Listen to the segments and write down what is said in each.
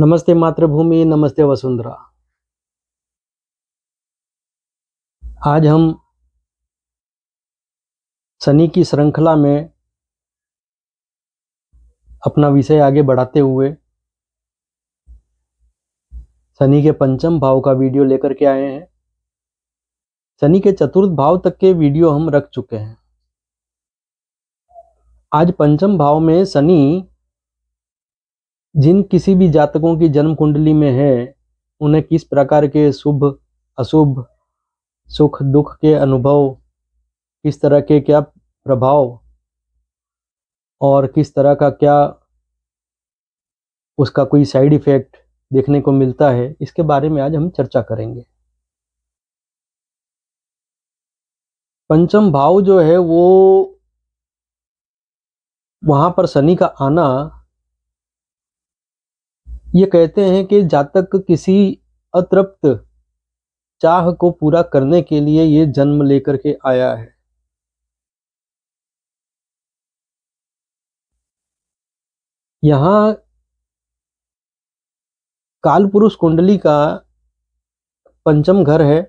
नमस्ते मातृभूमि, नमस्ते वसुंधरा। आज हम शनि की श्रृंखला में अपना विषय आगे बढ़ाते हुए शनि के पंचम भाव का वीडियो लेकर के आए हैं। शनि के चतुर्थ भाव तक के वीडियो हम रख चुके हैं। आज पंचम भाव में शनि जिन किसी भी जातकों की जन्म कुंडली में है, उन्हें किस प्रकार के शुभ अशुभ सुख दुख के अनुभव, किस तरह के क्या प्रभाव और किस तरह का क्या उसका कोई साइड इफेक्ट देखने को मिलता है, इसके बारे में आज हम चर्चा करेंगे। पंचम भाव जो है वो वहां पर शनि का आना, ये कहते हैं कि जातक किसी अतृप्त चाह को पूरा करने के लिए ये जन्म लेकर के आया है। यहाँ कालपुरुष कुंडली का पंचम घर है,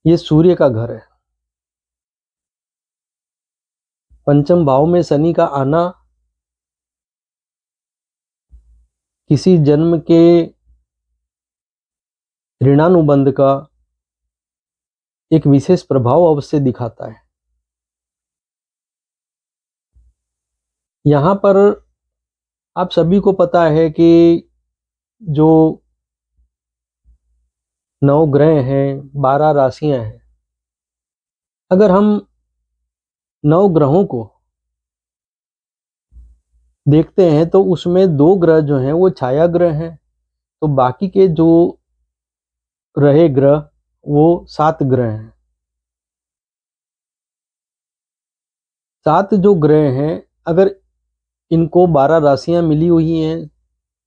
ये सूर्य का घर है। पंचम भाव में शनि का आना किसी जन्म के ऋणानुबंध का एक विशेष प्रभाव अवश्य दिखाता है। यहाँ पर आप सभी को पता है कि जो 9 ग्रह हैं, 12 राशियां हैं। अगर हम 9 ग्रहों को देखते हैं तो उसमें 2 ग्रह जो हैं वो छाया ग्रह हैं, तो बाकी के जो रहे ग्रह वो 7 ग्रह हैं। 7 जो ग्रह हैं, अगर इनको 12 राशियां मिली हुई हैं,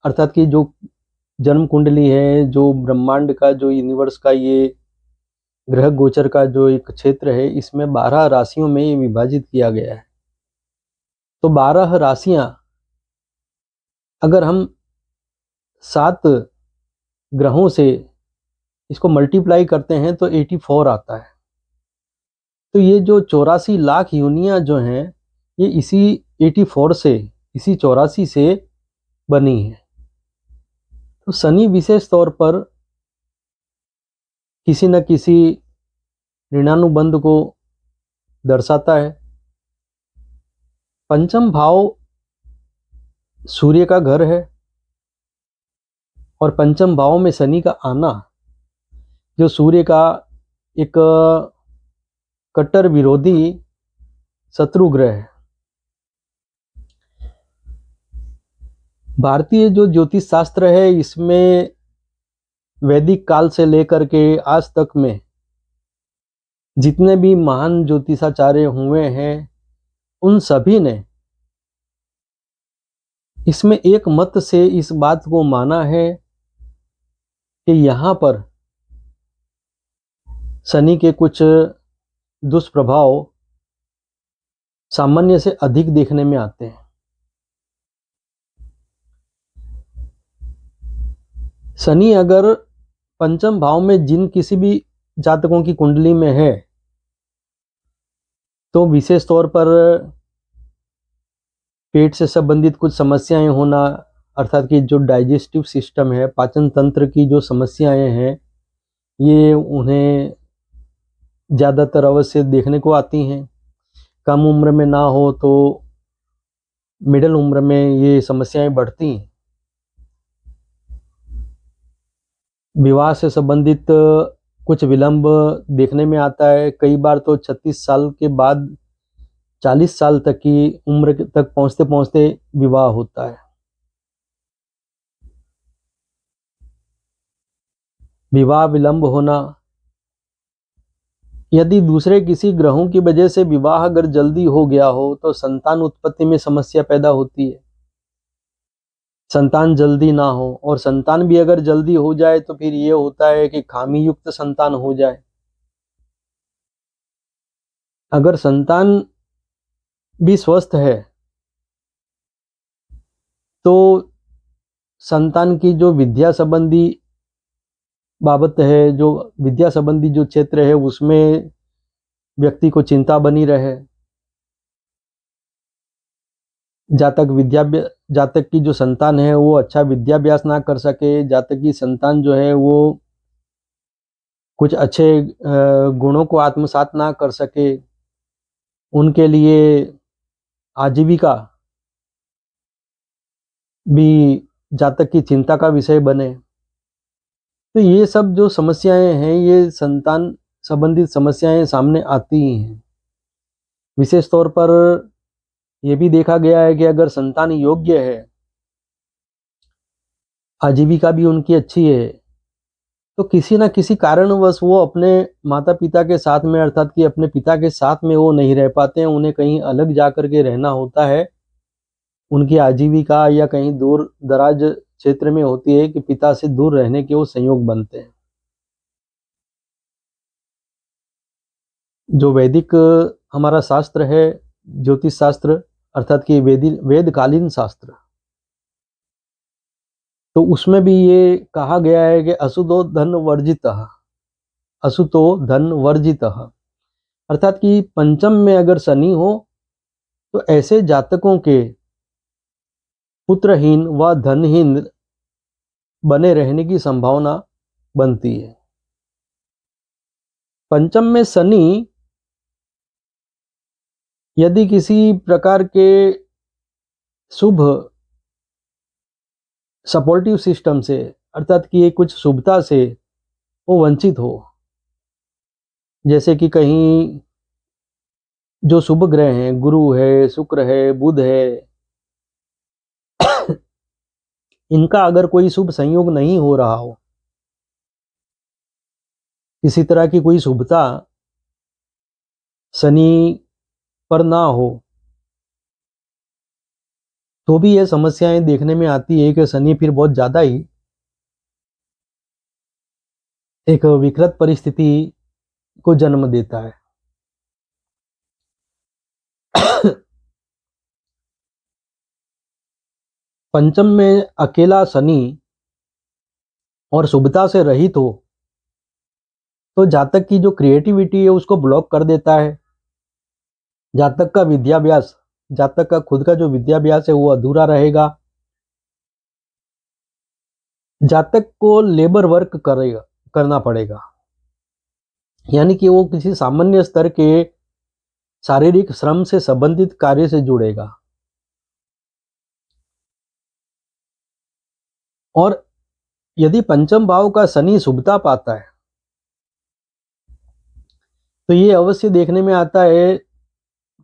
अर्थात कि जो जन्म कुंडली है, जो ब्रह्मांड का, जो यूनिवर्स का ये ग्रह गोचर का जो एक क्षेत्र है, इसमें 12 राशियों में ये विभाजित किया गया है। तो 12 राशियां अगर हम 7 ग्रहों से इसको मल्टीप्लाई करते हैं तो 84 आता है। तो ये जो 84 लाख योनियां जो हैं, ये इसी 84 से, इसी 84 से बनी है। तो शनि विशेष तौर पर किसी न किसी ऋणानुबंध को दर्शाता है। पंचम भाव सूर्य का घर है और पंचम भाव में शनि का आना, जो सूर्य का एक कट्टर विरोधी शत्रु ग्रह है। भारतीय जो ज्योतिष शास्त्र है, इसमें वैदिक काल से लेकर के आज तक में जितने भी महान ज्योतिषाचार्य हुए हैं, उन सभी ने इसमें एक मत से इस बात को माना है कि यहाँ पर शनि के कुछ दुष्प्रभाव सामान्य से अधिक देखने में आते हैं। शनि अगर पंचम भाव में जिन किसी भी जातकों की कुंडली में है, तो विशेष तौर पर पेट से संबंधित कुछ समस्याएं होना, अर्थात कि जो डाइजेस्टिव सिस्टम है, पाचन तंत्र की जो समस्याएं हैं, ये उन्हें ज़्यादातर अवश्य देखने को आती हैं। कम उम्र में ना हो तो मिडिल उम्र में ये समस्याएं बढ़ती हैं। विवाह से संबंधित कुछ विलंब देखने में आता है। कई बार तो 36 साल के बाद 40 साल तक की उम्र तक पहुंचते पहुंचते विवाह होता है। विवाह विलंब होना, यदि दूसरे किसी ग्रहों की वजह से विवाह अगर जल्दी हो गया हो तो संतान उत्पत्ति में समस्या पैदा होती है। संतान जल्दी ना हो, और संतान भी अगर जल्दी हो जाए तो फिर ये होता है कि खामी युक्त संतान हो जाए। अगर संतान भी स्वस्थ है तो संतान की जो विद्या संबंधी बाबत है, जो विद्या संबंधी जो क्षेत्र है उसमें व्यक्ति को चिंता बनी रहे। जातक की जो संतान है वो अच्छा विद्याभ्यास ना कर सके, जातक की संतान जो है वो कुछ अच्छे गुणों को आत्मसात ना कर सके, उनके लिए आजीविका भी जातक की चिंता का विषय बने। तो ये सब जो समस्याएं हैं, ये संतान संबंधित समस्याएं सामने आती ही हैं। विशेष तौर पर यह भी देखा गया है कि अगर संतान योग्य है, आजीविका भी उनकी अच्छी है, तो किसी ना किसी कारणवश वो अपने माता पिता के साथ में, अर्थात कि अपने पिता के साथ में वो नहीं रह पाते हैं, उन्हें कहीं अलग जाकर के रहना होता है। उनकी आजीविका या कहीं दूर दराज क्षेत्र में होती है कि पिता से दूर रहने के वो संयोग बनते हैं। जो वैदिक हमारा शास्त्र है, ज्योतिष शास्त्र, अर्थात कि वेदकालीन शास्त्र, तो उसमें भी ये कहा गया है कि असुतो धन वर्जितः, अर्थात कि पंचम में अगर शनि हो तो ऐसे जातकों के पुत्रहीन व धनहीन बने रहने की संभावना बनती है। पंचम में शनि यदि किसी प्रकार के शुभ सपोर्टिव सिस्टम से, अर्थात कि कुछ शुभता से वो वंचित हो, जैसे कि कहीं जो शुभ ग्रह हैं, गुरु है, शुक्र है, बुध है, इनका अगर कोई शुभ संयोग नहीं हो रहा हो, किसी तरह की कोई शुभता शनि पर ना हो, तो भी ये समस्याएं देखने में आती है कि शनि फिर बहुत ज्यादा ही एक विकृत परिस्थिति को जन्म देता है। पंचम में अकेला शनि और शुभता से रहित हो तो जातक की जो क्रिएटिविटी है उसको ब्लॉक कर देता है। जातक का खुद का जो विद्याभ्यास है वो अधूरा रहेगा। जातक को लेबर वर्क करना पड़ेगा, यानी कि वो किसी सामान्य स्तर के शारीरिक श्रम से संबंधित कार्य से जुड़ेगा। और यदि पंचम भाव का शनि शुभता पाता है तो ये अवश्य देखने में आता है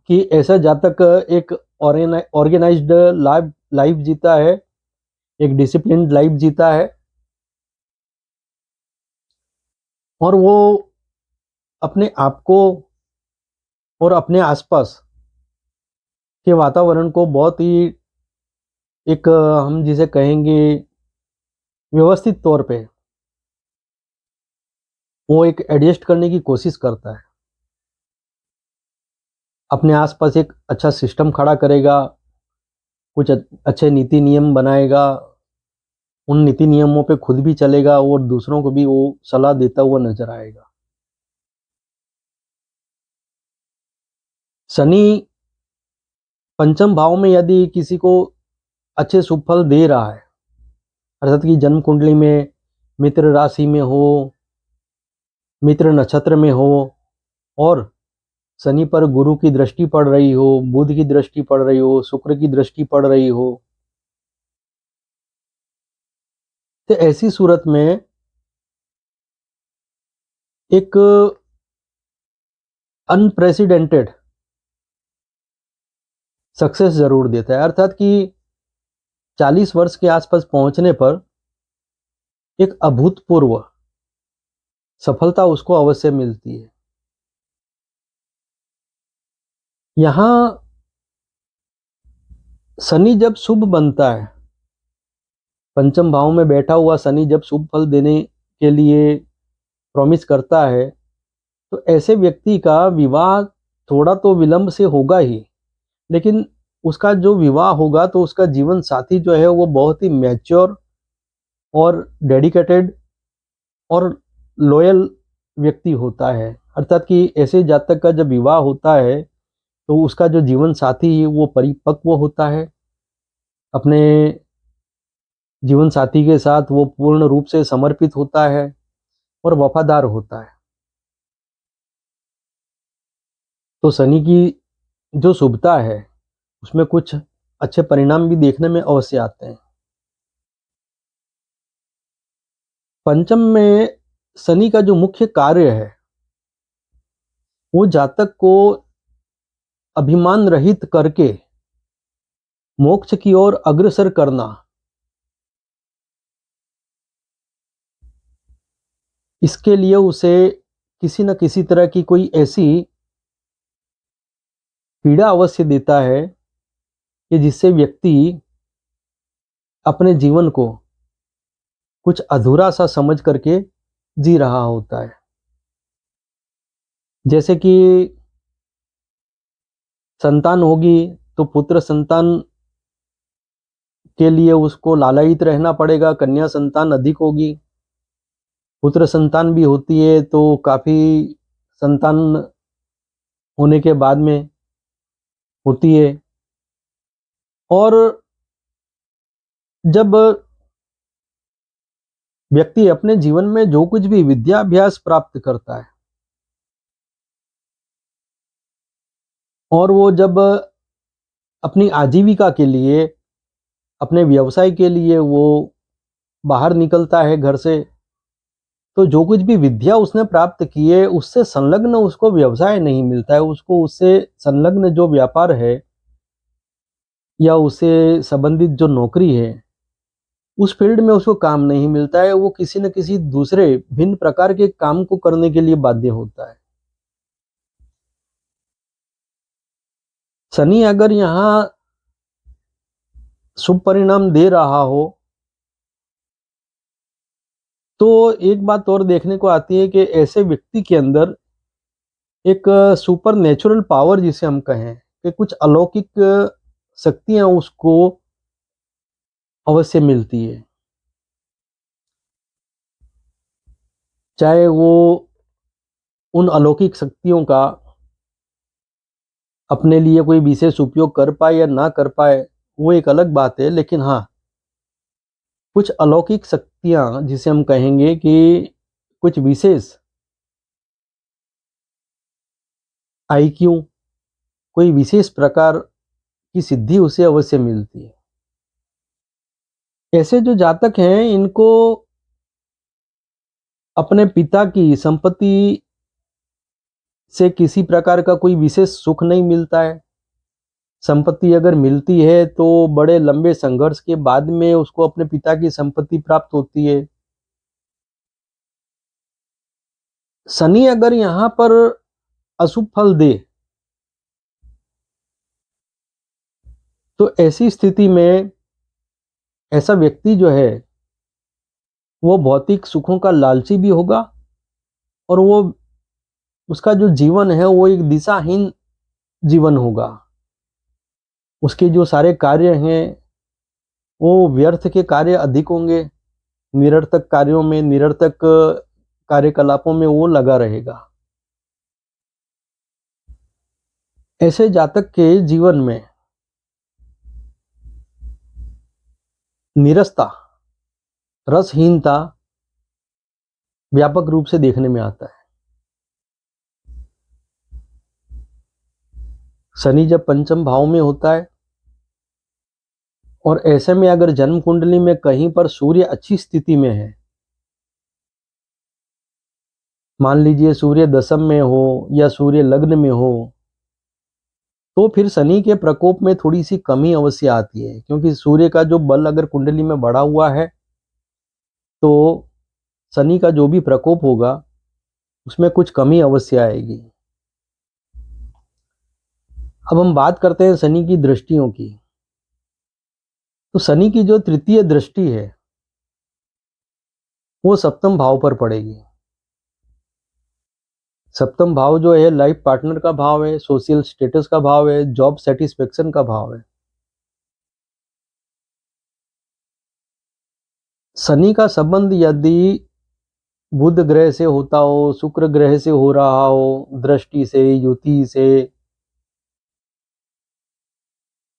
कि ऐसा जातक एक ऑर्गेनाइज्ड लाइफ जीता है, एक डिसिप्लिन्ड लाइफ जीता है, और वो अपने आप को और अपने आसपास के वातावरण को बहुत ही एक हम जिसे कहेंगे व्यवस्थित तौर पे वो एक एडजस्ट करने की कोशिश करता है। अपने आसपास एक अच्छा सिस्टम खड़ा करेगा, कुछ अच्छे नीति नियम बनाएगा, उन नीति नियमों पे खुद भी चलेगा और दूसरों को भी वो सलाह देता हुआ नजर आएगा। शनि पंचम भाव में यदि किसी को अच्छे शुभ फल दे रहा है, अर्थात कि जन्म कुंडली में मित्र राशि में हो, मित्र नक्षत्र में हो, और शनि पर गुरु की दृष्टि पड़ रही हो, बुध की दृष्टि पड़ रही हो, शुक्र की दृष्टि पड़ रही हो, तो ऐसी सूरत में एक अनप्रेसिडेंटेड सक्सेस जरूर देता है। अर्थात कि 40 वर्ष के आसपास पहुंचने पर एक अभूतपूर्व सफलता उसको अवश्य मिलती है। यहां शनि जब शुभ बनता है, पंचम भाव में बैठा हुआ शनि जब शुभ फल देने के लिए प्रॉमिस करता है, तो ऐसे व्यक्ति का विवाह थोड़ा तो विलंब से होगा ही, लेकिन उसका जो विवाह होगा तो उसका जीवन साथी जो है वो बहुत ही मैच्योर और डेडिकेटेड और लॉयल व्यक्ति होता है। अर्थात कि ऐसे जातक का जब विवाह होता है तो उसका जो जीवन साथी है वो परिपक्व होता है, अपने जीवन साथी के साथ वो पूर्ण रूप से समर्पित होता है और वफादार होता है। तो शनि की जो शुभता है उसमें कुछ अच्छे परिणाम भी देखने में अवश्य आते हैं। पंचम में शनि का जो मुख्य कार्य है वो जातक को अभिमान रहित करके मोक्ष की ओर अग्रसर करना। इसके लिए उसे किसी न किसी तरह की कोई ऐसी पीड़ा अवश्य देता है कि जिससे व्यक्ति अपने जीवन को कुछ अधूरा सा समझ करके जी रहा होता है। जैसे कि संतान होगी तो पुत्र संतान के लिए उसको लालायित रहना पड़ेगा, कन्या संतान अधिक होगी। पुत्र संतान भी होती है तो काफी संतान होने के बाद में होती है। और जब व्यक्ति अपने जीवन में जो कुछ भी विद्याभ्यास प्राप्त करता है और वो जब अपनी आजीविका के लिए, अपने व्यवसाय के लिए वो बाहर निकलता है घर से, तो जो कुछ भी विद्या उसने प्राप्त की है उससे संलग्न उसको व्यवसाय नहीं मिलता है, उसको उससे संलग्न जो व्यापार है या उससे संबंधित जो नौकरी है उस फील्ड में उसको काम नहीं मिलता है। वो किसी न किसी दूसरे भिन्न प्रकार के काम को करने के लिए बाध्य होता है। शनि अगर यहाँ शुभ परिणाम दे रहा हो तो एक बात और देखने को आती है कि ऐसे व्यक्ति के अंदर एक सुपर नेचुरल पावर जिसे हम कहें कि कुछ अलौकिक शक्तियां उसको अवश्य मिलती है। चाहे वो उन अलौकिक शक्तियों का अपने लिए कोई विशेष उपयोग कर पाए या ना कर पाए वो एक अलग बात है, लेकिन हाँ कुछ अलौकिक शक्तियां जिसे हम कहेंगे कि कुछ विशेष आईक्यू, कोई विशेष प्रकार की सिद्धि उसे अवश्य मिलती है। ऐसे जो जातक हैं इनको अपने पिता की संपत्ति से किसी प्रकार का कोई विशेष सुख नहीं मिलता है। संपत्ति अगर मिलती है तो बड़े लंबे संघर्ष के बाद में उसको अपने पिता की संपत्ति प्राप्त होती है। शनि अगर यहाँ पर अशुभ फल दे तो ऐसी स्थिति में ऐसा व्यक्ति जो है वो भौतिक सुखों का लालची भी होगा और वो उसका जो जीवन है वो एक दिशाहीन जीवन होगा। उसके जो सारे कार्य हैं वो व्यर्थ के कार्य अधिक होंगे, निरर्थक कार्यों में, निरर्थक कार्यकलापों में वो लगा रहेगा। ऐसे जातक के जीवन में नीरसता, रसहीनता व्यापक रूप से देखने में आता है। शनि जब पंचम भाव में होता है और ऐसे में अगर जन्म कुंडली में कहीं पर सूर्य अच्छी स्थिति में है, मान लीजिए सूर्य दशम में हो या सूर्य लग्न में हो, तो फिर शनि के प्रकोप में थोड़ी सी कमी अवश्य आती है, क्योंकि सूर्य का जो बल अगर कुंडली में बढ़ा हुआ है तो शनि का जो भी प्रकोप होगा उसमें कुछ कमी अवश्य आएगी। अब हम बात करते हैं शनि की दृष्टियों की। तो शनि की जो तृतीय दृष्टि है वो सप्तम भाव पर पड़ेगी। सप्तम भाव जो है लाइफ पार्टनर का भाव है, सोशल स्टेटस का भाव है, जॉब सेटिस्फेक्शन का भाव है। शनि का संबंध यदि बुध ग्रह से होता हो, शुक्र ग्रह से हो रहा हो, दृष्टि से, युति से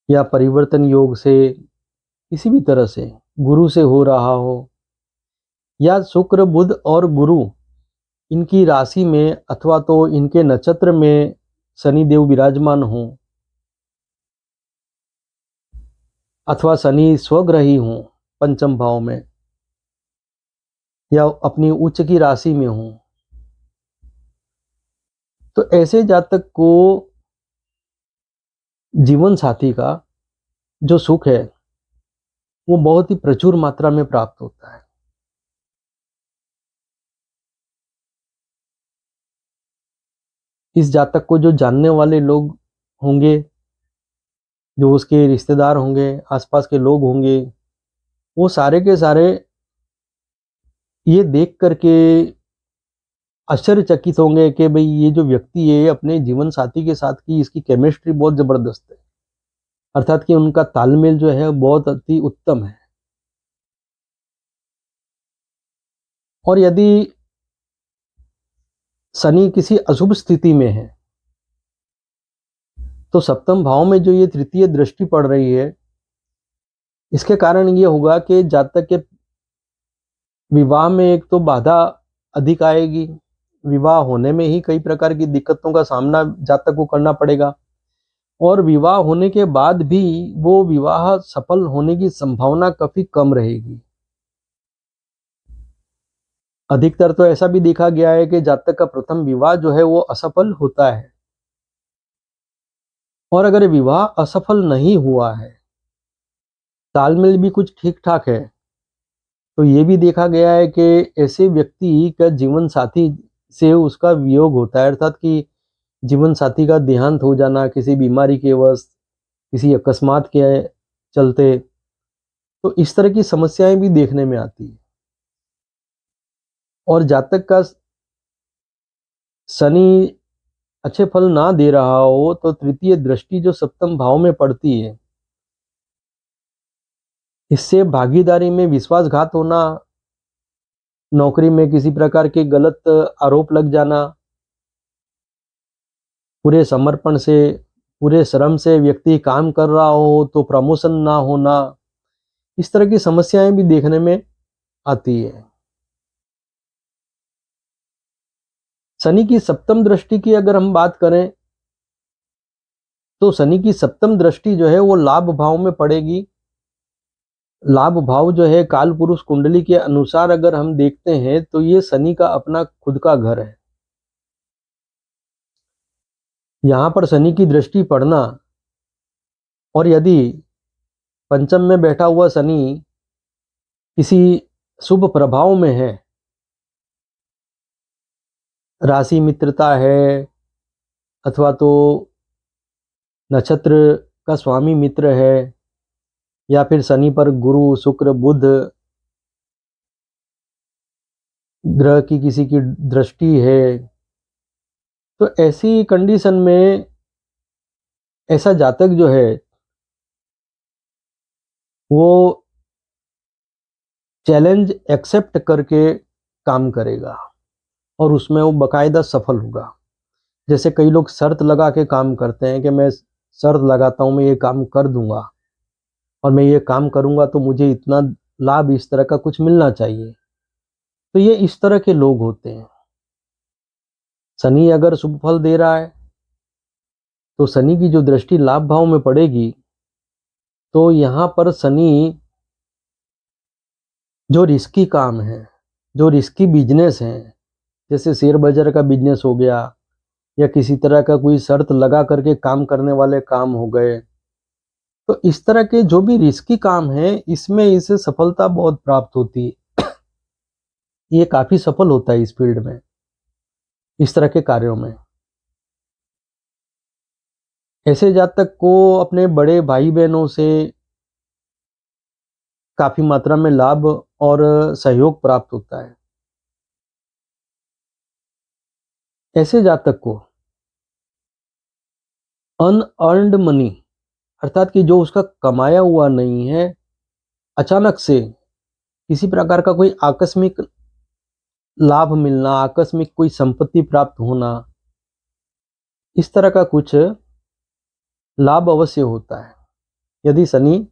या परिवर्तन योग से, किसी भी तरह से गुरु से हो रहा हो, या शुक्र बुध और गुरु इनकी राशि में अथवा तो इनके नक्षत्र में शनि देव विराजमान हो, अथवा शनि स्वग्रही हो पंचम भाव में, या अपनी उच्च की राशि में हो, तो ऐसे जातक को जीवन साथी का जो सुख है वो बहुत ही प्रचुर मात्रा में प्राप्त होता है। इस जातक को जो जानने वाले लोग होंगे, जो उसके रिश्तेदार होंगे, आसपास के लोग होंगे, वो सारे के सारे ये देख करके आश्चर्यचकित होंगे कि भाई ये जो व्यक्ति है अपने जीवन साथी के साथ की इसकी केमिस्ट्री बहुत जबरदस्त है, अर्थात कि उनका तालमेल जो है बहुत अति उत्तम है। और यदि शनि किसी अशुभ स्थिति में है तो सप्तम भाव में जो ये तृतीय दृष्टि पड़ रही है, इसके कारण ये होगा कि जातक के विवाह में एक तो बाधा अधिक आएगी, विवाह होने में ही कई प्रकार की दिक्कतों का सामना जातक को करना पड़ेगा, और विवाह होने के बाद भी वो विवाह सफल होने की संभावना काफी कम रहेगी। अधिकतर तो ऐसा भी देखा गया है कि जातक का प्रथम विवाह जो है वो असफल होता है, और अगर विवाह असफल नहीं हुआ है, तालमेल भी कुछ ठीक ठाक है, तो ये भी देखा गया है कि ऐसे व्यक्ति का जीवन साथी से उसका वियोग होता है, अर्थात कि जीवन साथी का देहांत हो जाना किसी बीमारी के वश, किसी अकस्मात के चलते, तो इस तरह की समस्याएं भी देखने में आती है। और जातक का शनि अच्छे फल ना दे रहा हो तो तृतीय दृष्टि जो सप्तम भाव में पड़ती है, इससे भागीदारी में विश्वासघात होना, नौकरी में किसी प्रकार के गलत आरोप लग जाना, पूरे समर्पण से, पूरे श्रम से व्यक्ति काम कर रहा हो तो प्रमोशन ना होना, इस तरह की समस्याएं भी देखने में आती है। शनि की सप्तम दृष्टि की अगर हम बात करें तो शनि की सप्तम दृष्टि जो है वो लाभ भाव में पड़ेगी। लाभ भाव जो है काल पुरुष कुंडली के अनुसार अगर हम देखते हैं तो ये शनि का अपना खुद का घर है। यहां पर शनि की दृष्टि पड़ना, और यदि पंचम में बैठा हुआ शनि किसी शुभ प्रभाव में है, राशि मित्रता है, अथवा तो नक्षत्र का स्वामी मित्र है, या फिर शनि पर गुरु शुक्र बुध ग्रह की किसी की दृष्टि है, तो ऐसी कंडीशन में ऐसा जातक जो है वो चैलेंज एक्सेप्ट करके काम करेगा और उसमें वो बकायदा सफल होगा। जैसे कई लोग शर्त लगा के काम करते हैं कि मैं शर्त लगाता हूँ मैं ये काम कर दूंगा, और मैं ये काम करूंगा तो मुझे इतना लाभ इस तरह का कुछ मिलना चाहिए, तो ये इस तरह के लोग होते हैं। शनि अगर शुभ फल दे रहा है तो शनि की जो दृष्टि लाभ भाव में पड़ेगी, तो यहाँ पर शनि जो रिस्की काम है, जो रिस्की बिजनेस है, जैसे शेयर बाजार का बिजनेस हो गया, या किसी तरह का कोई शर्त लगा करके काम करने वाले काम हो गए, तो इस तरह के जो भी रिस्की काम है इसमें इसे सफलता बहुत प्राप्त होती है। ये काफी सफल होता है इस फील्ड में, इस तरह के कार्यों में। ऐसे जातक को अपने बड़े भाई बहनों से काफी मात्रा में लाभ और सहयोग प्राप्त होता है। ऐसे जातक को अनअर्न्ड मनी, अर्थात कि जो उसका कमाया हुआ नहीं है, अचानक से किसी प्रकार का कोई आकस्मिक लाभ मिलना, आकस्मिक कोई संपत्ति प्राप्त होना, इस तरह का कुछ लाभ अवश्य होता है यदि शनि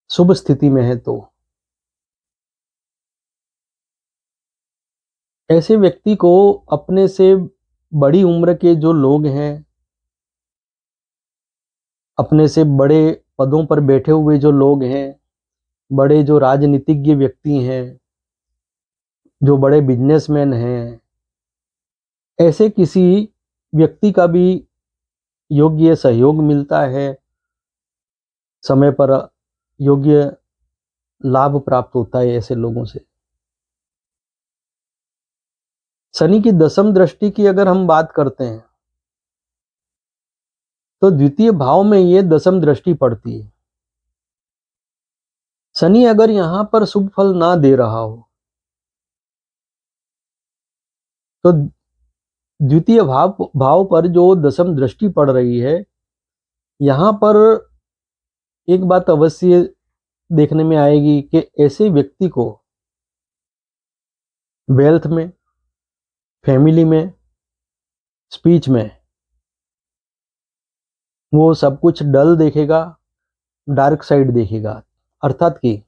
शुभ स्थिति में है तो। ऐसे व्यक्ति को अपने से बड़ी उम्र के जो लोग हैं, अपने से बड़े पदों पर बैठे हुए जो लोग हैं, बड़े जो राजनीतिज्ञ व्यक्ति हैं, जो बड़े बिजनेसमैन हैं, ऐसे किसी व्यक्ति का भी योग्य सहयोग मिलता है, समय पर योग्य लाभ प्राप्त होता है ऐसे लोगों से। शनि की दशम दृष्टि की अगर हम बात करते हैं तो द्वितीय भाव में ये दशम दृष्टि पड़ती है। शनि अगर यहां पर शुभ फल ना दे रहा हो तो द्वितीय भाव पर जो दशम दृष्टि पड़ रही है, यहां पर एक बात अवश्य देखने में आएगी कि ऐसे व्यक्ति को वेल्थ में, फैमिली में, स्पीच में वो सब कुछ डल देखेगा, डार्क साइड देखेगा। अर्थात कि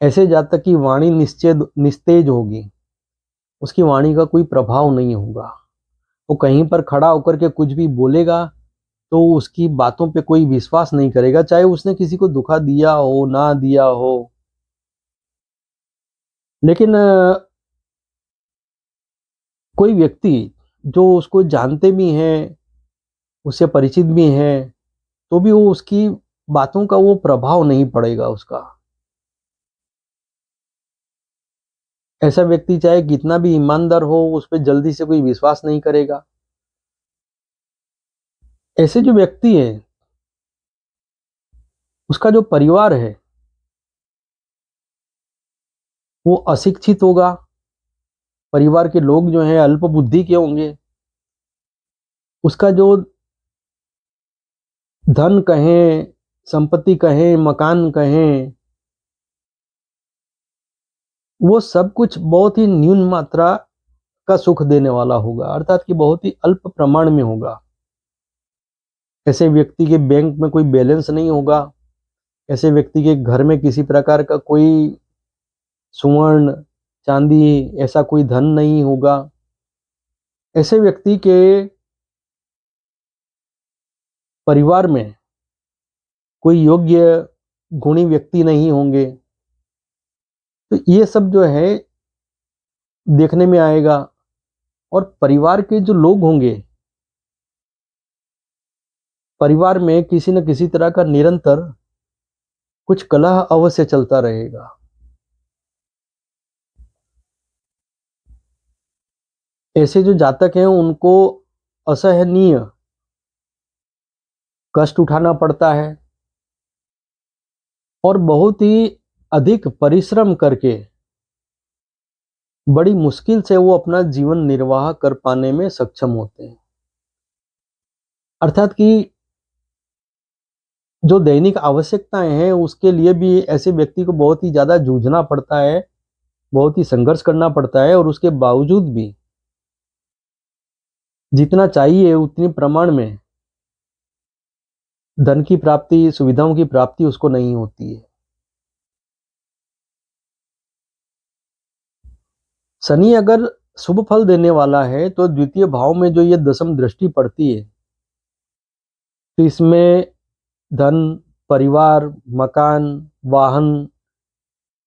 ऐसे जातक की वाणी निस्तेज होगी, उसकी वाणी का कोई प्रभाव नहीं होगा। वो कहीं पर खड़ा होकर के कुछ भी बोलेगा तो उसकी बातों पे कोई विश्वास नहीं करेगा, चाहे उसने किसी को धोखा दिया हो ना दिया हो। लेकिन कोई व्यक्ति जो उसको जानते भी हैं, उससे परिचित भी हैं, तो भी वो उसकी बातों का वो प्रभाव नहीं पड़ेगा उसका। ऐसा व्यक्ति चाहे कितना भी ईमानदार हो, उस पर जल्दी से कोई विश्वास नहीं करेगा। ऐसे जो व्यक्ति है, उसका जो परिवार है वो अशिक्षित होगा, परिवार के लोग जो हैं अल्प बुद्धि के होंगे। उसका जो धन कहें, संपत्ति कहें, मकान कहें, वो सब कुछ बहुत ही न्यून मात्रा का सुख देने वाला होगा, अर्थात कि बहुत ही अल्प प्रमाण में होगा। ऐसे व्यक्ति के बैंक में कोई बैलेंस नहीं होगा, ऐसे व्यक्ति के घर में किसी प्रकार का कोई स्वर्ण चांदी ऐसा कोई धन नहीं होगा। ऐसे व्यक्ति के परिवार में कोई योग्य गुणी व्यक्ति नहीं होंगे। तो ये सब जो है देखने में आएगा। और परिवार के जो लोग होंगे, परिवार में किसी न किसी तरह का निरंतर कुछ कलह अवश्य चलता रहेगा। ऐसे जो जातक हैं उनको असहनीय कष्ट उठाना पड़ता है और बहुत ही अधिक परिश्रम करके बड़ी मुश्किल से वो अपना जीवन निर्वाह कर पाने में सक्षम होते हैं। अर्थात कि जो दैनिक आवश्यकताएं हैं उसके लिए भी ऐसे व्यक्ति को बहुत ही ज्यादा जूझना पड़ता है, बहुत ही संघर्ष करना पड़ता है। और उसके बावजूद भी जितना चाहिए उतनी प्रमाण में धन की प्राप्ति, सुविधाओं की प्राप्ति उसको नहीं होती है। शनि अगर शुभ फल देने वाला है तो द्वितीय भाव में जो ये दशम दृष्टि पड़ती है तो इसमें धन, परिवार, मकान, वाहन,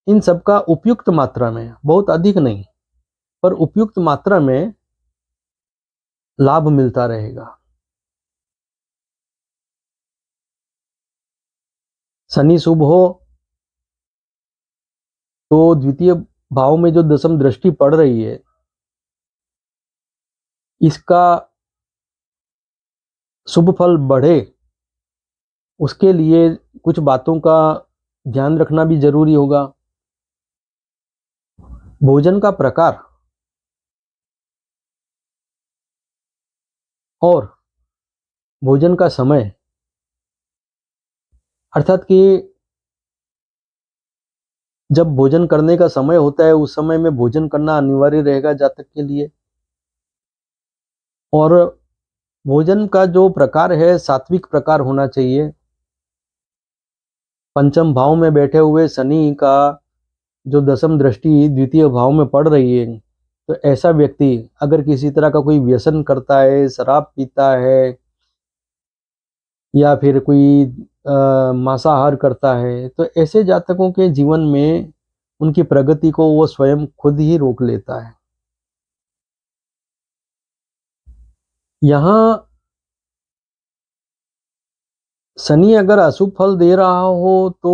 इन सब का उपयुक्त मात्रा में, बहुत अधिक नहीं पर उपयुक्त मात्रा में लाभ मिलता रहेगा। शनि शुभ हो तो द्वितीय भाव में जो दशम दृष्टि पड़ रही है इसका शुभ फल बढ़े, उसके लिए कुछ बातों का ध्यान रखना भी जरूरी होगा। भोजन का प्रकार और भोजन का समय, अर्थात कि जब भोजन करने का समय होता है उस समय में भोजन करना अनिवार्य रहेगा जातक के लिए। और भोजन का जो प्रकार है सात्विक प्रकार होना चाहिए। पंचम भाव में बैठे हुए शनि का जो दसम दृष्टि द्वितीय भाव में पड़ रही है, तो ऐसा व्यक्ति अगर किसी तरह का कोई व्यसन करता है, शराब पीता है या फिर कोई मांसाहार करता है, तो ऐसे जातकों के जीवन में उनकी प्रगति को वो स्वयं खुद ही रोक लेता है। यहाँ शनि अगर अशुभ फल दे रहा हो तो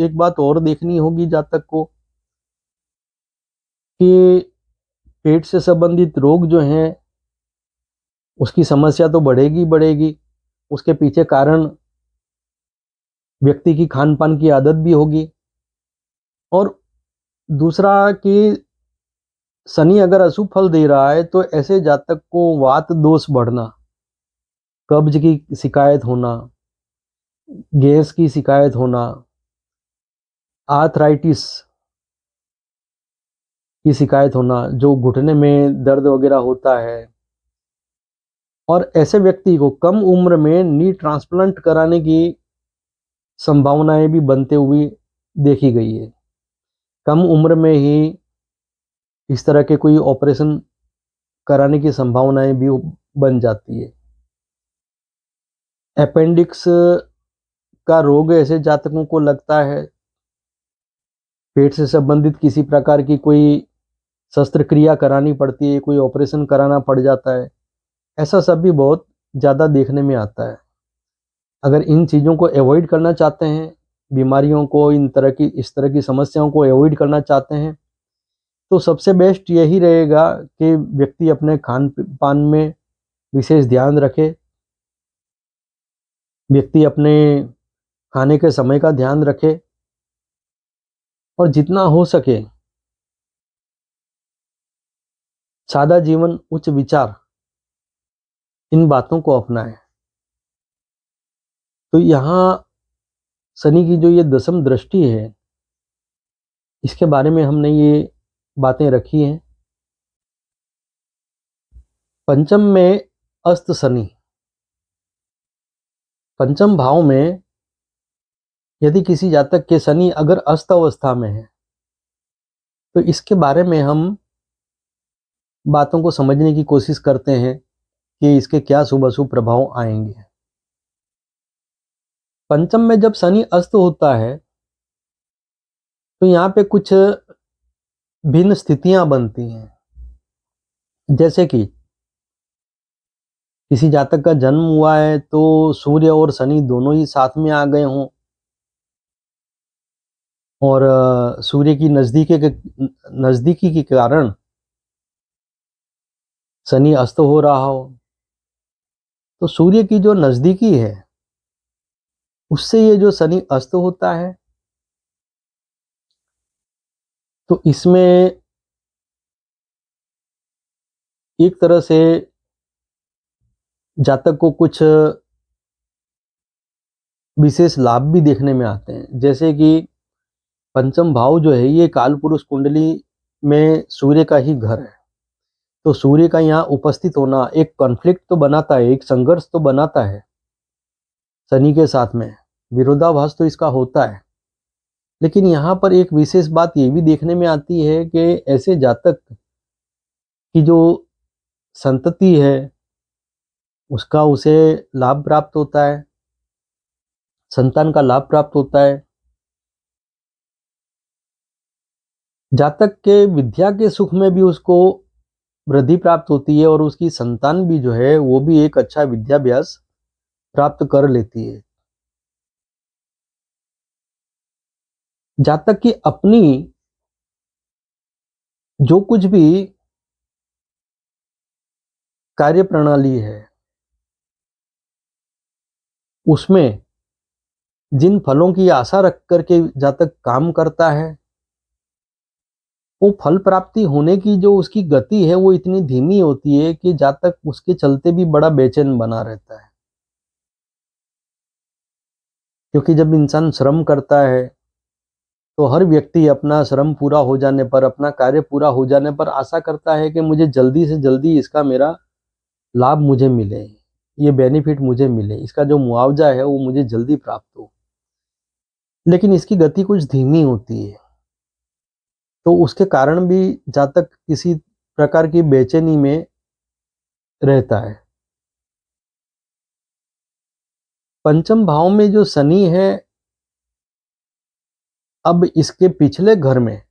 एक बात और देखनी होगी जातक को कि पेट से संबंधित रोग जो हैं उसकी समस्या तो बढ़ेगी बढ़ेगी, उसके पीछे कारण व्यक्ति की खान पान की आदत भी होगी। और दूसरा कि शनि अगर अशुभ फल दे रहा है तो ऐसे जातक को वात दोष बढ़ना, कब्ज की शिकायत होना, गैस की शिकायत होना, आर्थराइटिस की शिकायत होना, जो घुटने में दर्द वगैरह होता है। और ऐसे व्यक्ति को कम उम्र में नी ट्रांसप्लांट कराने की संभावनाएं भी बनते हुए देखी गई है। कम उम्र में ही इस तरह के कोई ऑपरेशन कराने की संभावनाएं भी बन जाती है। अपेंडिक्स का रोग ऐसे जातकों को लगता है, पेट से संबंधित किसी प्रकार की कोई शस्त्रक्रिया करानी पड़ती है, कोई ऑपरेशन कराना पड़ जाता है, ऐसा सब भी बहुत ज़्यादा देखने में आता है। अगर इन चीज़ों को अवॉइड करना चाहते हैं, बीमारियों को, इस तरह की समस्याओं को अवॉइड करना चाहते हैं, तो सबसे बेस्ट यही रहेगा कि व्यक्ति अपने खान पान में विशेष ध्यान रखे, व्यक्ति अपने खाने के समय का ध्यान रखे और जितना हो सके सादा जीवन उच्च विचार, इन बातों को अपनाएं। तो यहाँ शनि की जो ये दसम दृष्टि है, इसके बारे में हमने ये बातें रखी हैं। पंचम में अस्त शनि, पंचम भाव में यदि किसी जातक के शनि अगर अस्त अवस्था में है तो इसके बारे में हम बातों को समझने की कोशिश करते हैं कि इसके क्या शुभ अशुभ प्रभाव आएंगे। पंचम में जब शनि अस्त होता है तो यहाँ पे कुछ भिन्न स्थितियां बनती हैं। जैसे कि किसी जातक का जन्म हुआ है तो सूर्य और शनि दोनों ही साथ में आ गए हों और सूर्य की नज़दीकी के कारण शनि अस्त हो रहा हो, तो सूर्य की जो नज़दीकी है उससे ये जो शनि अस्त होता है, तो इसमें एक तरह से जातक को कुछ विशेष लाभ भी देखने में आते हैं। जैसे कि पंचम भाव जो है ये कालपुरुष कुंडली में सूर्य का ही घर है, तो सूर्य का यहाँ उपस्थित होना एक कॉन्फ्लिक्ट तो बनाता है, एक संघर्ष तो बनाता है शनि के साथ में, विरोधाभास तो इसका होता है। लेकिन यहाँ पर एक विशेष बात ये भी देखने में आती है कि ऐसे जातक की जो संतति है उसका उसे लाभ प्राप्त होता है, संतान का लाभ प्राप्त होता है। जातक के विद्या के सुख में भी उसको वृद्धि प्राप्त होती है और उसकी संतान भी जो है वो भी एक अच्छा विद्याभ्यास प्राप्त कर लेती है। जातक की अपनी जो कुछ भी कार्य प्रणाली है उसमें जिन फलों की आशा रख करके जातक काम करता है, वो फल प्राप्ति होने की जो उसकी गति है वो इतनी धीमी होती है कि जातक उसके चलते भी बड़ा बेचैन बना रहता है। क्योंकि जब इंसान श्रम करता है तो हर व्यक्ति अपना श्रम पूरा हो जाने पर, अपना कार्य पूरा हो जाने पर आशा करता है कि मुझे जल्दी से जल्दी इसका मेरा लाभ मुझे मिले, ये बेनिफिट मुझे मिले, इसका जो मुआवजा है वो मुझे जल्दी प्राप्त हो। लेकिन इसकी गति कुछ धीमी होती है, तो उसके कारण भी जातक किसी प्रकार की बेचैनी में रहता है। पंचम भाव में जो शनि है, अब इसके पिछले घर में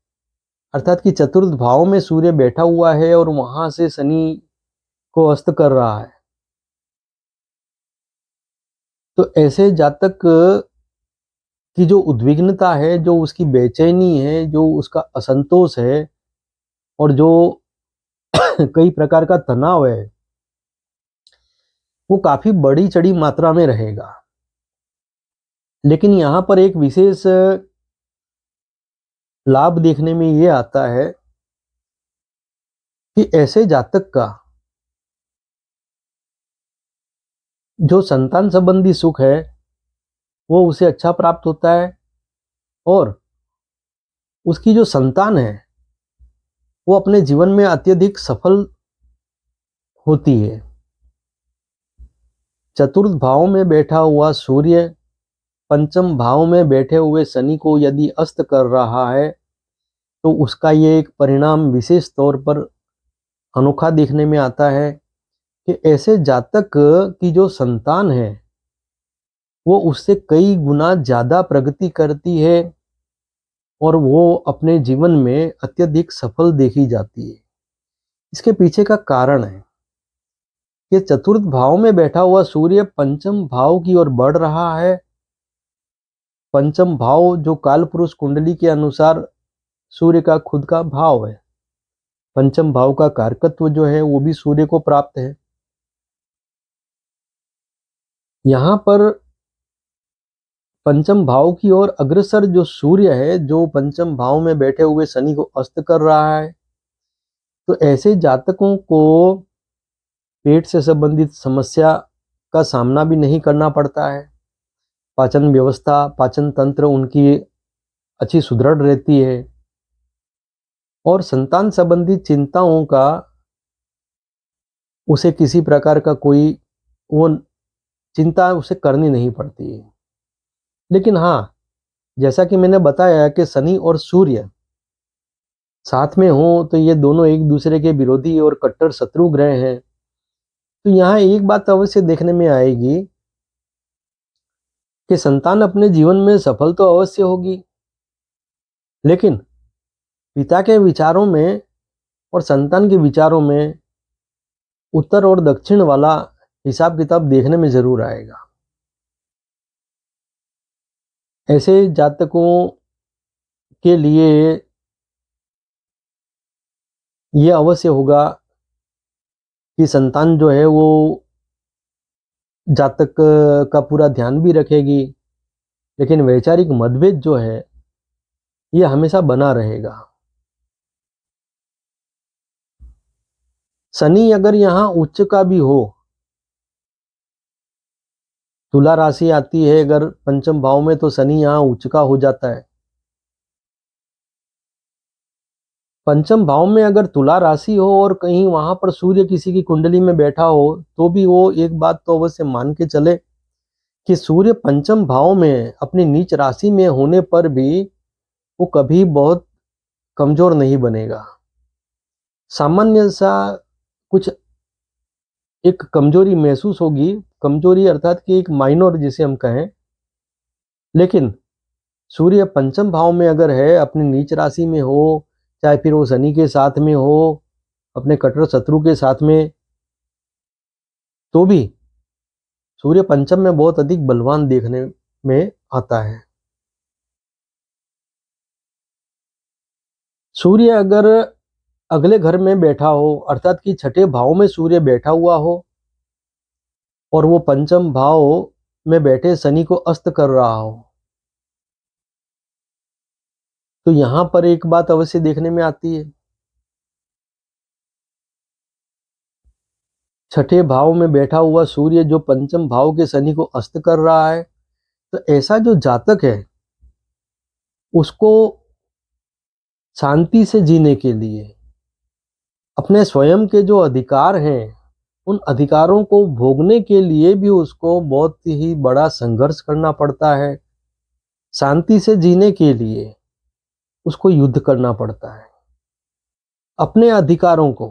अर्थात कि चतुर्थ भाव में सूर्य बैठा हुआ है और वहां से शनि को अस्त कर रहा है। तो ऐसे जातक की जो उद्विग्नता है, जो उसकी बेचैनी है, जो उसका असंतोष है और जो कई प्रकार का तनाव है, वो काफी बड़ी चढ़ी मात्रा में रहेगा। लेकिन यहाँ पर एक विशेष लाभ देखने में ये आता है कि ऐसे जातक का जो संतान संबंधी सुख है वो उसे अच्छा प्राप्त होता है और उसकी जो संतान है वो अपने जीवन में अत्यधिक सफल होती है। चतुर्थ भाव में बैठा हुआ सूर्य पंचम भाव में बैठे हुए शनि को यदि अस्त कर रहा है तो उसका ये एक परिणाम विशेष तौर पर अनोखा देखने में आता है कि ऐसे जातक की जो संतान है वो उससे कई गुना ज्यादा प्रगति करती है और वो अपने जीवन में अत्यधिक सफल देखी जाती है। इसके पीछे का कारण है कि चतुर्थ भाव में बैठा हुआ सूर्य पंचम भाव की ओर बढ़ रहा है। पंचम भाव जो कालपुरुष कुंडली के अनुसार सूर्य का खुद का भाव है, पंचम भाव का कारकत्व जो है वो भी सूर्य को प्राप्त है। यहाँ पर पंचम भाव की ओर अग्रसर जो सूर्य है, जो पंचम भाव में बैठे हुए शनि को अस्त कर रहा है, तो ऐसे जातकों को पेट से संबंधित समस्या का सामना भी नहीं करना पड़ता है। पाचन व्यवस्था, पाचन तंत्र उनकी अच्छी सुदृढ़ रहती है और संतान संबंधी चिंताओं का उसे किसी प्रकार का कोई वो चिंता उसे करनी नहीं पड़ती है। लेकिन हाँ, जैसा कि मैंने बताया कि शनि और सूर्य साथ में हो तो ये दोनों एक दूसरे के विरोधी और कट्टर शत्रु ग्रह हैं। तो यहाँ एक बात अवश्य देखने में आएगी कि संतान अपने जीवन में सफल तो अवश्य होगी, लेकिन पिता के विचारों में और संतान के विचारों में उत्तर और दक्षिण वाला हिसाब किताब देखने में जरूर आएगा। ऐसे जातकों के लिए ये अवश्य होगा कि संतान जो है वो जातक का पूरा ध्यान भी रखेगी, लेकिन वैचारिक मतभेद जो है ये हमेशा बना रहेगा। शनि अगर यहाँ उच्च का भी हो, तुला राशि आती है अगर पंचम भाव में, तो शनि यहाँ उच्च का हो जाता है। पंचम भाव में अगर तुला राशि हो और कहीं वहां पर सूर्य किसी की कुंडली में बैठा हो, तो भी वो एक बात तो अवश्य मान के चले कि सूर्य पंचम भाव में अपनी नीच राशि में होने पर भी वो कभी बहुत कमजोर नहीं बनेगा। सामान्य सा कुछ एक कमजोरी महसूस होगी, कमजोरी अर्थात कि एक माइनर जिसे हम कहें, लेकिन सूर्य पंचम भाव में अगर है, अपनी नीच राशि में हो, चाहे फिर वो शनि के साथ में हो, अपने कट्टर शत्रु के साथ में, तो भी सूर्य पंचम में बहुत अधिक बलवान देखने में आता है। सूर्य अगर अगले घर में बैठा हो, अर्थात कि छठे भाव में सूर्य बैठा हुआ हो और वो पंचम भाव में बैठे शनि को अस्त कर रहा हो, तो यहां पर एक बात अवश्य देखने में आती है। छठे भाव में बैठा हुआ सूर्य जो पंचम भाव के शनि को अस्त कर रहा है, तो ऐसा जो जातक है उसको शांति से जीने के लिए, अपने स्वयं के जो अधिकार हैं उन अधिकारों को भोगने के लिए भी उसको बहुत ही बड़ा संघर्ष करना पड़ता है। शांति से जीने के लिए उसको युद्ध करना पड़ता है। अपने अधिकारों को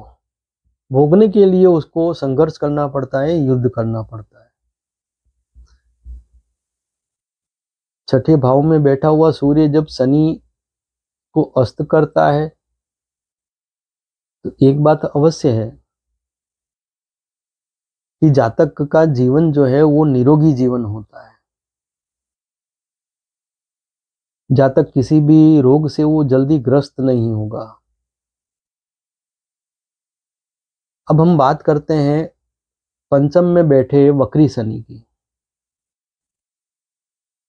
भोगने के लिए उसको संघर्ष करना पड़ता है, युद्ध करना पड़ता है। छठे भाव में बैठा हुआ सूर्य जब शनि को अस्त करता है तो एक बात अवश्य है कि जातक का जीवन जो है वो निरोगी जीवन होता है। जातक किसी भी रोग से वो जल्दी ग्रस्त नहीं होगा। अब हम बात करते हैं पंचम में बैठे वक्री शनि की।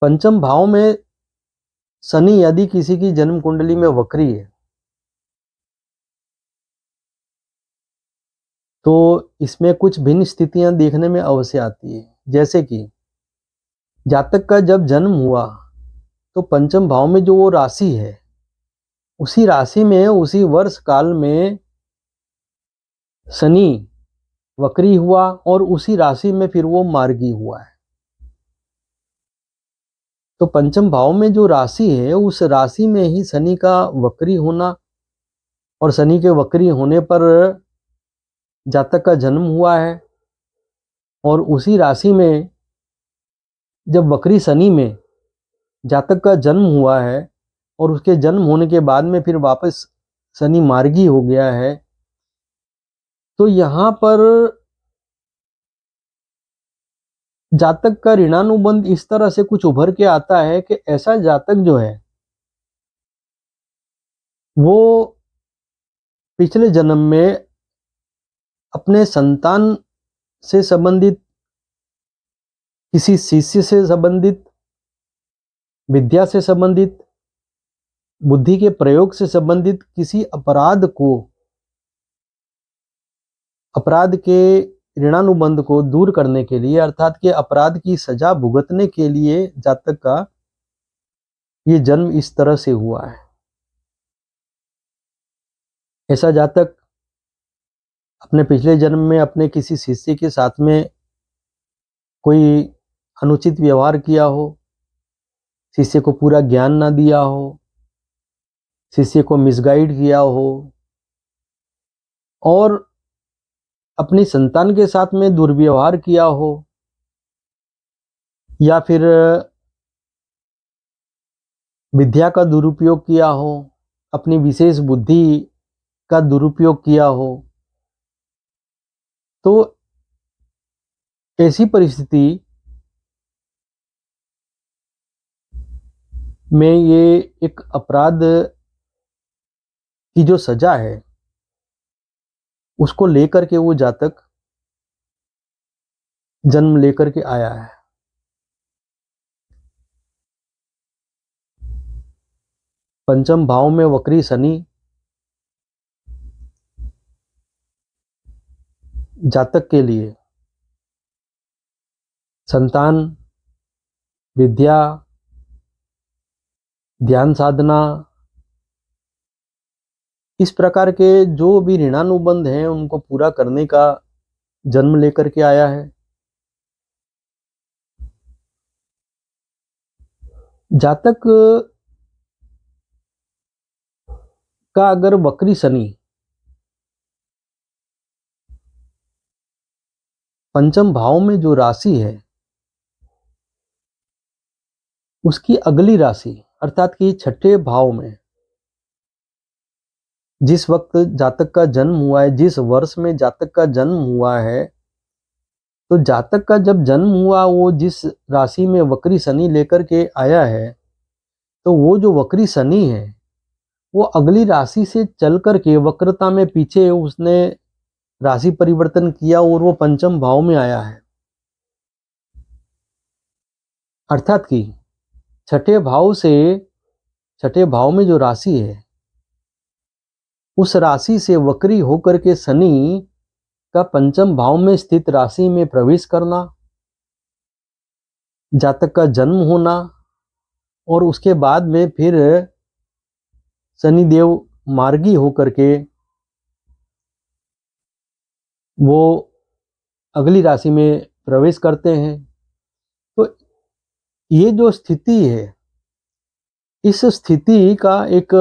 पंचम भाव में शनि यदि किसी की जन्म कुंडली में वक्री है तो इसमें कुछ भिन्न स्थितियां देखने में अवश्य आती है। जैसे कि जातक का जब जन्म हुआ तो पंचम भाव में जो वो राशि है, उसी राशि में उसी वर्ष काल में शनि वक्री हुआ और उसी राशि में फिर वो मार्गी हुआ है। तो पंचम भाव में जो राशि है उस राशि में ही शनि का वक्री होना और शनि के वक्री होने पर जातक का जन्म हुआ है और उसी राशि में जब वक्री शनि में जातक का जन्म हुआ है और उसके जन्म होने के बाद में फिर वापस शनि मार्गी हो गया है, तो यहां पर जातक का ऋणानुबंध इस तरह से कुछ उभर के आता है कि ऐसा जातक जो है वो पिछले जन्म में अपने संतान से संबंधित, किसी शिष्य से संबंधित, विद्या से संबंधित, बुद्धि के प्रयोग से संबंधित किसी अपराध के ऋणानुबंध को दूर करने के लिए, अर्थात के अपराध की सजा भुगतने के लिए जातक का ये जन्म इस तरह से हुआ है। ऐसा जातक अपने पिछले जन्म में अपने किसी शिष्य के साथ में कोई अनुचित व्यवहार किया हो, शिष्य को पूरा ज्ञान ना दिया हो, शिष्य को मिसगाइड किया हो और अपनी संतान के साथ में दुर्व्यवहार किया हो, या फिर विद्या का दुरुपयोग किया हो, अपनी विशेष बुद्धि का दुरुपयोग किया हो, तो ऐसी परिस्थिति में ये एक अपराध की जो सजा है उसको लेकर के वो जातक जन्म लेकर के आया है। पंचम भाव में वक्री शनि जातक के लिए संतान, विद्या, ध्यान साधना, इस प्रकार के जो भी ऋणानुबंध हैं उनको पूरा करने का जन्म लेकर के आया है। जातक का अगर वक्री शनि पंचम भाव में जो राशि है उसकी अगली राशि अर्थात कि छठे भाव में जिस वक्त जातक का जन्म हुआ है, जिस वर्ष में जातक का जन्म हुआ है, तो जातक का जब जन्म हुआ वो जिस राशि में वक्री शनि लेकर के आया है, तो वो जो वक्री शनि है वो अगली राशि से चल करके वक्रता में पीछे उसने राशि परिवर्तन किया और वो पंचम भाव में आया है। अर्थात कि छठे भाव में जो राशि है उस राशि से वक्री होकर के शनि का पंचम भाव में स्थित राशि में प्रवेश करना, जातक का जन्म होना और उसके बाद में फिर शनिदेव मार्गी होकर के वो अगली राशि में प्रवेश करते हैं। तो ये जो स्थिति है, इस स्थिति का एक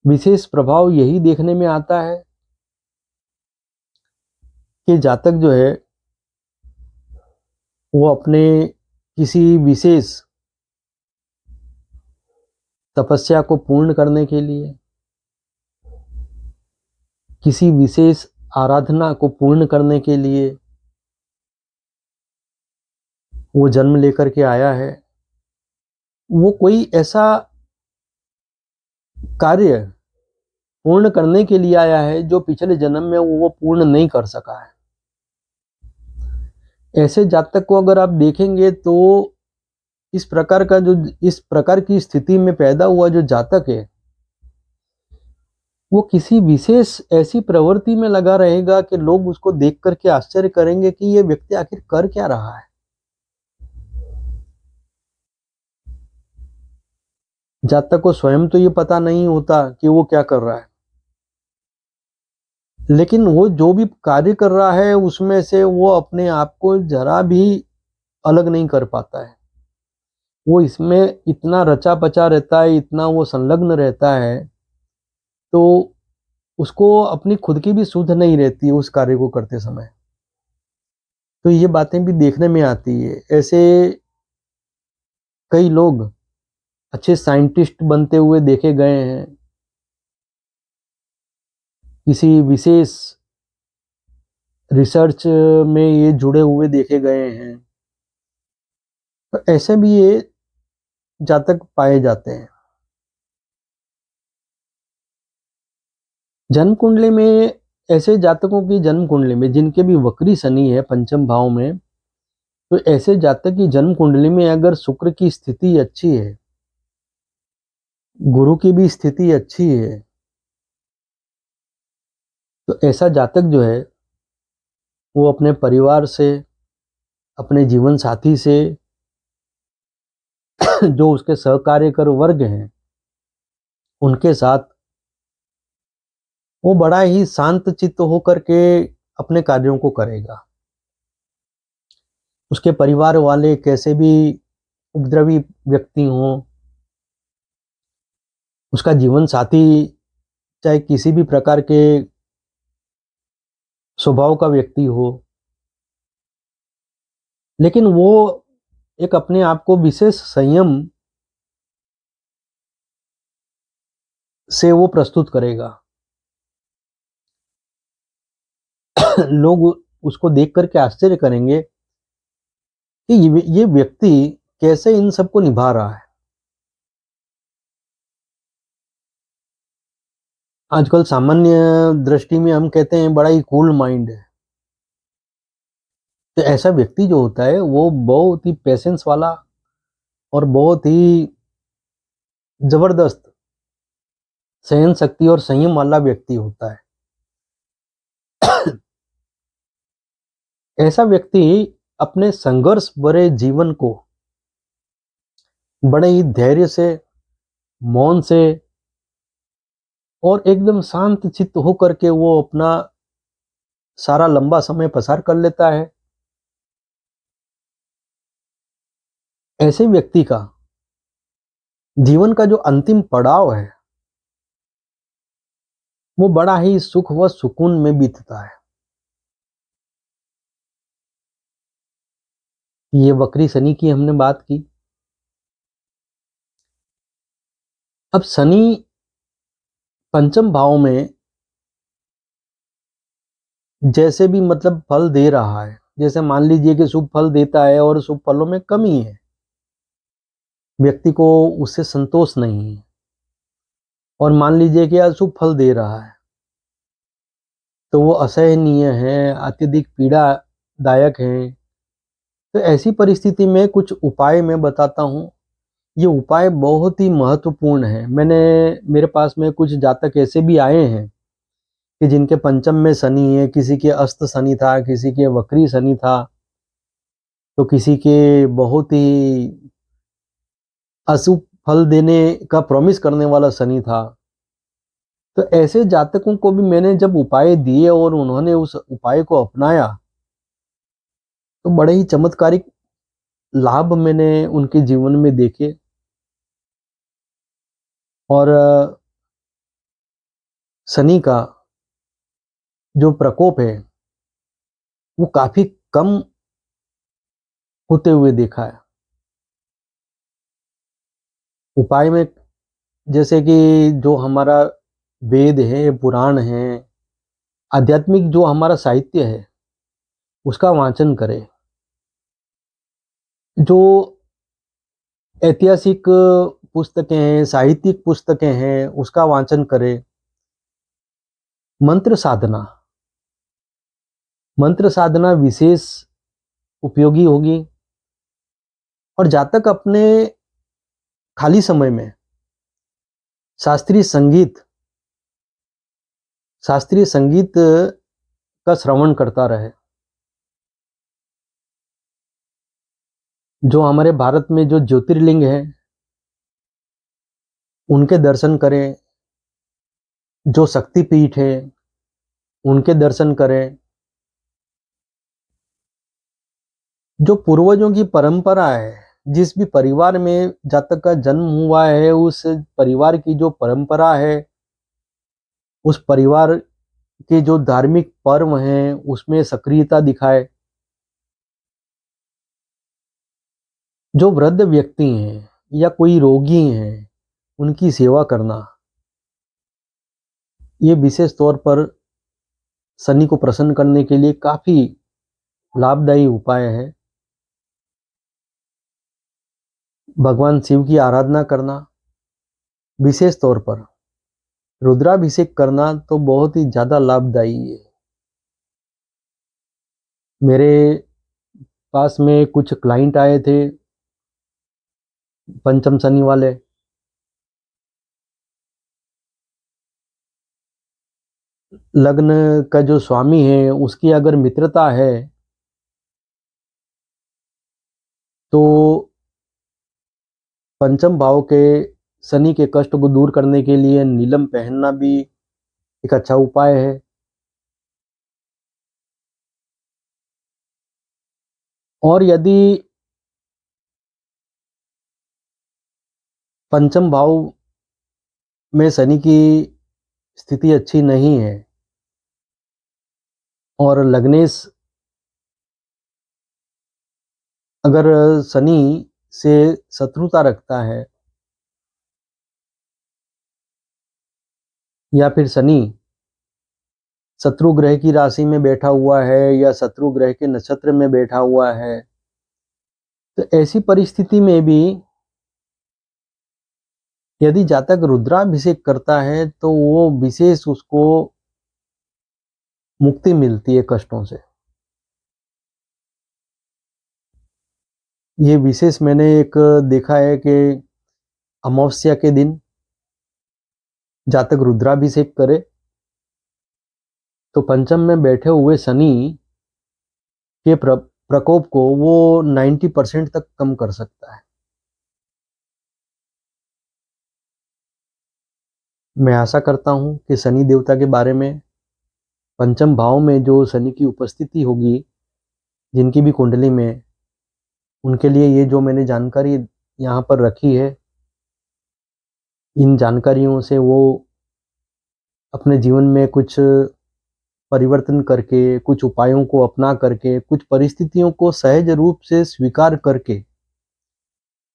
विशेष प्रभाव यही देखने में आता है कि जातक जो है वो अपने किसी विशेष तपस्या को पूर्ण करने के लिए, किसी विशेष आराधना को पूर्ण करने के लिए वो जन्म लेकर के आया है। वो कोई ऐसा कार्य पूर्ण करने के लिए आया है जो पिछले जन्म में वो पूर्ण नहीं कर सका है। ऐसे जातक को अगर आप देखेंगे तो इस प्रकार की स्थिति में पैदा हुआ जो जातक है, वो किसी विशेष ऐसी प्रवृत्ति में लगा रहेगा कि लोग उसको देख करके आश्चर्य करेंगे कि ये व्यक्ति आखिर कर क्या रहा है। जातक को स्वयं तो ये पता नहीं होता कि वो क्या कर रहा है, लेकिन वो जो भी कार्य कर रहा है उसमें से वो अपने आप को जरा भी अलग नहीं कर पाता है। वो इसमें इतना रचा पचा रहता है, इतना वो संलग्न रहता है, तो उसको अपनी खुद की भी सुध नहीं रहती उस कार्य को करते समय। तो ये बातें भी देखने में आती है। ऐसे कई लोग अच्छे साइंटिस्ट बनते हुए देखे गए हैं, किसी विशेष रिसर्च में ये जुड़े हुए देखे गए हैं। तो ऐसे भी ये जातक पाए जाते हैं। जन्म कुंडली में ऐसे जातकों की जन्म कुंडली में जिनके भी वक्री शनि है पंचम भाव में, तो ऐसे जातक की जन्म कुंडली में अगर शुक्र की स्थिति अच्छी है, गुरु की भी स्थिति अच्छी है, तो ऐसा जातक जो है वो अपने परिवार से, अपने जीवन साथी से, जो उसके सहकार्यकर वर्ग हैं उनके साथ वो बड़ा ही शांत चित्त होकर के अपने कार्यों को करेगा। उसके परिवार वाले कैसे भी उपद्रवी व्यक्ति हों, उसका जीवन साथी चाहे किसी भी प्रकार के स्वभाव का व्यक्ति हो, लेकिन वो एक अपने आप को विशेष संयम से वो प्रस्तुत करेगा। लोग उसको देख करके आश्चर्य करेंगे कि ये व्यक्ति कैसे इन सबको निभा रहा है। आजकल सामान्य दृष्टि में हम कहते हैं बड़ा ही कूल माइंड है। तो ऐसा व्यक्ति जो होता है वो बहुत ही पेशेंस वाला और बहुत ही जबरदस्त सहन शक्ति और संयम वाला व्यक्ति होता है। ऐसा व्यक्ति अपने संघर्ष भरे जीवन को बड़े ही धैर्य से, मौन से और एकदम शांत चित्त होकर के वो अपना सारा लंबा समय पसार कर लेता है। ऐसे व्यक्ति का जीवन का जो अंतिम पड़ाव है वो बड़ा ही सुख व सुकून में बीतता है। ये वक्री शनि की हमने बात की। अब शनि पंचम भाव में जैसे भी मतलब फल दे रहा है, जैसे मान लीजिए कि शुभ फल देता है और शुभ फलों में कमी है, व्यक्ति को उससे संतोष नहीं है, और मान लीजिए कि अशुभ फल दे रहा है तो वो असहनीय है, अत्यधिक पीड़ादायक है। तो ऐसी परिस्थिति में कुछ उपाय मैं बताता हूँ। ये उपाय बहुत ही महत्वपूर्ण है। मेरे पास में कुछ जातक ऐसे भी आए हैं कि जिनके पंचम में शनि है, किसी के अस्त शनि था, किसी के वक्री शनि था, तो किसी के बहुत ही अशुभ फल देने का प्रॉमिस करने वाला शनि था। तो ऐसे जातकों को भी मैंने जब उपाय दिए और उन्होंने उस उपाय को अपनाया तो बड़े ही चमत्कारिक लाभ मैंने उनके जीवन में देखे। और शनि का जो प्रकोप है वो काफी कम होते हुए देखा है। उपाय में जैसे कि जो हमारा वेद है, पुराण है, आध्यात्मिक जो हमारा साहित्य है उसका वाचन करें। जो ऐतिहासिक पुस्तकें हैं, साहित्यिक पुस्तकें हैं, उसका वाचन करें। मंत्र साधना, मंत्र साधना विशेष उपयोगी होगी। और जातक अपने खाली समय में शास्त्रीय संगीत शास्त्रीय संगीत का श्रवण करता रहे। जो हमारे भारत में जो ज्योतिर्लिंग है उनके दर्शन करें, जो शक्तिपीठ है उनके दर्शन करें। जो पूर्वजों की परंपरा है, जिस भी परिवार में जातक का जन्म हुआ है उस परिवार की जो परंपरा है, उस परिवार के जो धार्मिक पर्व हैं उसमें सक्रियता दिखाए। जो वृद्ध व्यक्ति हैं या कोई रोगी हैं उनकी सेवा करना, ये विशेष तौर पर शनि को प्रसन्न करने के लिए काफी लाभदायी उपाय है। भगवान शिव की आराधना करना, विशेष तौर पर रुद्राभिषेक करना तो बहुत ही ज्यादा लाभदायी है। मेरे पास में कुछ क्लाइंट आए थे पंचम शनि वाले। लग्न का जो स्वामी है उसकी अगर मित्रता है तो पंचम भाव के शनि के कष्ट को दूर करने के लिए नीलम पहनना भी एक अच्छा उपाय है। और यदि पंचम भाव में शनि की स्थिति अच्छी नहीं है और लग्नेश अगर शनि से शत्रुता रखता है या फिर शनि शत्रु ग्रह की राशि में बैठा हुआ है या शत्रु ग्रह के नक्षत्र में बैठा हुआ है, तो ऐसी परिस्थिति में भी यदि जातक रुद्राभिषेक करता है तो वो विशेष उसको मुक्ति मिलती है कष्टों से। ये विशेष मैंने एक देखा है कि अमावस्या के दिन जातक रुद्राभिषेक करे तो पंचम में बैठे हुए शनि के प्रकोप को वो 90% तक कम कर सकता है। मैं आशा करता हूं कि शनि देवता के बारे में, पंचम भाव में जो शनि की उपस्थिति होगी जिनकी भी कुंडली में, उनके लिए ये जो मैंने जानकारी यहाँ पर रखी है, इन जानकारियों से वो अपने जीवन में कुछ परिवर्तन करके, कुछ उपायों को अपना करके, कुछ परिस्थितियों को सहज रूप से स्वीकार करके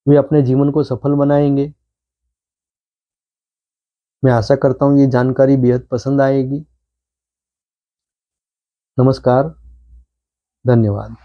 वे अपने जीवन को सफल बनाएंगे। मैं आशा करता हूँ ये जानकारी बेहद पसंद आएगी। नमस्कार, धन्यवाद।